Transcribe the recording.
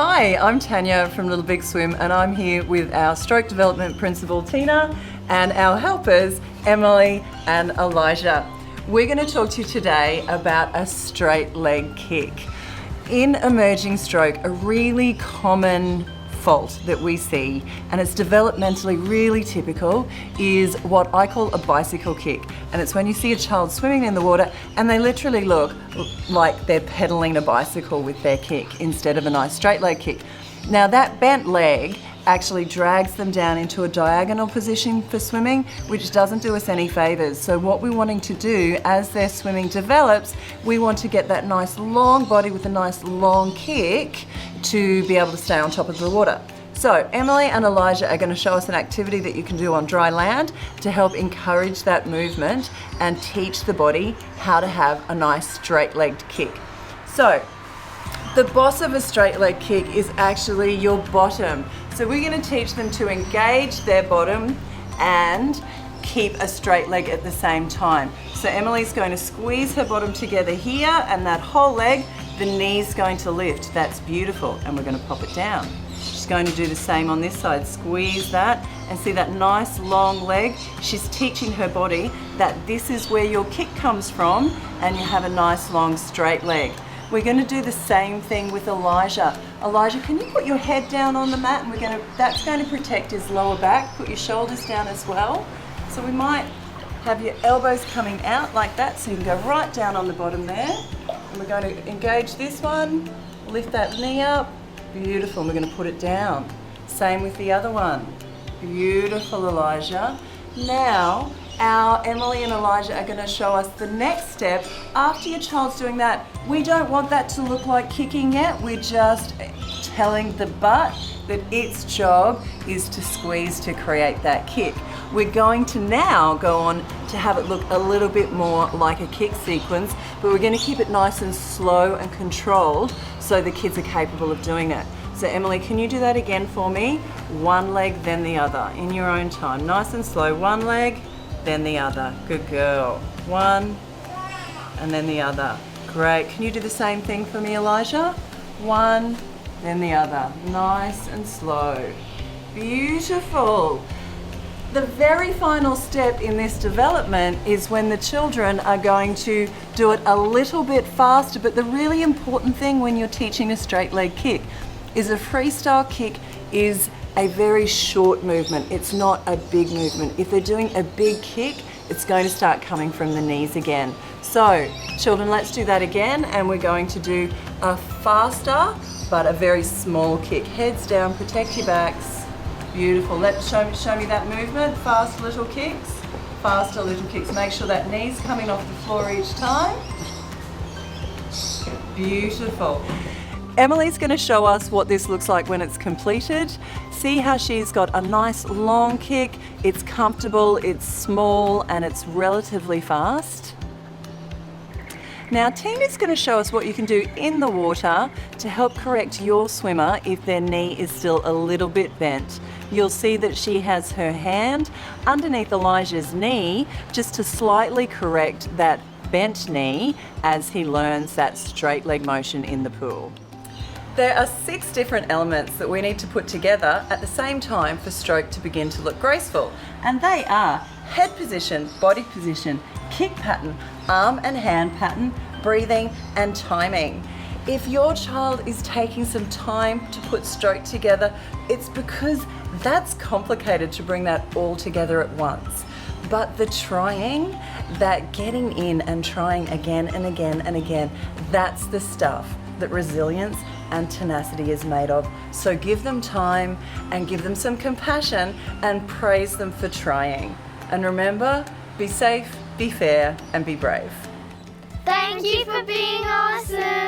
Hi, I'm Tanya from Little Big Swim, and I'm here with our stroke development principal Tina and our helpers Emily and Elijah. We're going to talk to you today about a straight leg kick. In emerging stroke, a really common fault that we see, and it's developmentally really typical, is what I call a bicycle kick. And it's when you see a child swimming in the water and they literally look like they're pedaling a bicycle with their kick instead of a nice straight leg kick. Now that bent leg actually drags them down into a diagonal position for swimming, which doesn't do us any favors. So what we're wanting to do as their swimming develops, we want to get that nice long body with a nice long kick to be able to stay on top of the water. So Emily and Elijah are going to show us an activity that you can do on dry land to help encourage that movement and teach the body how to have a nice straight-legged kick. So the boss of a straight leg kick is actually your bottom. So we're going to teach them to engage their bottom and keep a straight leg at the same time. So Emily's going to squeeze her bottom together here, and that whole leg, the knee's going to lift. That's beautiful, and we're going to pop it down. She's going to do the same on this side. Squeeze that, and see that nice long leg? She's teaching her body that this is where your kick comes from, and you have a nice long straight leg. We're going to do the same thing with Elijah. Elijah, can you put your head down on the mat, and that's going to protect his lower back. Put your shoulders down as well. So we might have your elbows coming out like that, so you can go right down on the bottom there. And we're going to engage this one, lift that knee up. Beautiful, and we're going to put it down. Same with the other one. Beautiful, Elijah. Now, our Emily and Elijah are going to show us the next step. After your child's doing that, we don't want that to look like kicking yet. We're just telling the butt that its job is to squeeze to create that kick. We're going to now go on to have it look a little bit more like a kick sequence, but we're going to keep it nice and slow and controlled so the kids are capable of doing it. So Emily, can you do that again for me? One leg, then the other, in your own time. Nice and slow. One leg, then the other. Good girl. One, and then the other. Great. Can you do the same thing for me, Elijah? One, then the other. Nice and slow. Beautiful. The very final step in this development is when the children are going to do it a little bit faster, but the really important thing when you're teaching a straight leg kick is a freestyle kick is a very short movement. It's not a big movement. If they're doing a big kick, it's going to start coming from the knees again. So, children, let's do that again, and we're going to do a faster but a very small kick. Heads down, protect your backs. Beautiful. Show me that movement. Fast little kicks. Faster little kicks. Make sure that knee's coming off the floor each time. Beautiful. Emily's going to show us what this looks like when it's completed. See how she's got a nice long kick. It's comfortable, it's small, and it's relatively fast. Now Tina's going to show us what you can do in the water to help correct your swimmer if their knee is still a little bit bent. You'll see that she has her hand underneath Elijah's knee just to slightly correct that bent knee as he learns that straight leg motion in the pool. There are 6 different elements that we need to put together at the same time for stroke to begin to look graceful. And they are head position, body position, kick pattern, arm and hand pattern, breathing and timing. If your child is taking some time to put stroke together, it's because that's complicated to bring that all together at once. But the trying, that getting in and trying again and again and again, that's the stuff that resilience and tenacity is made of. So give them time and give them some compassion and praise them for trying. And remember, be safe, be fair, and be brave. Thank you for being awesome.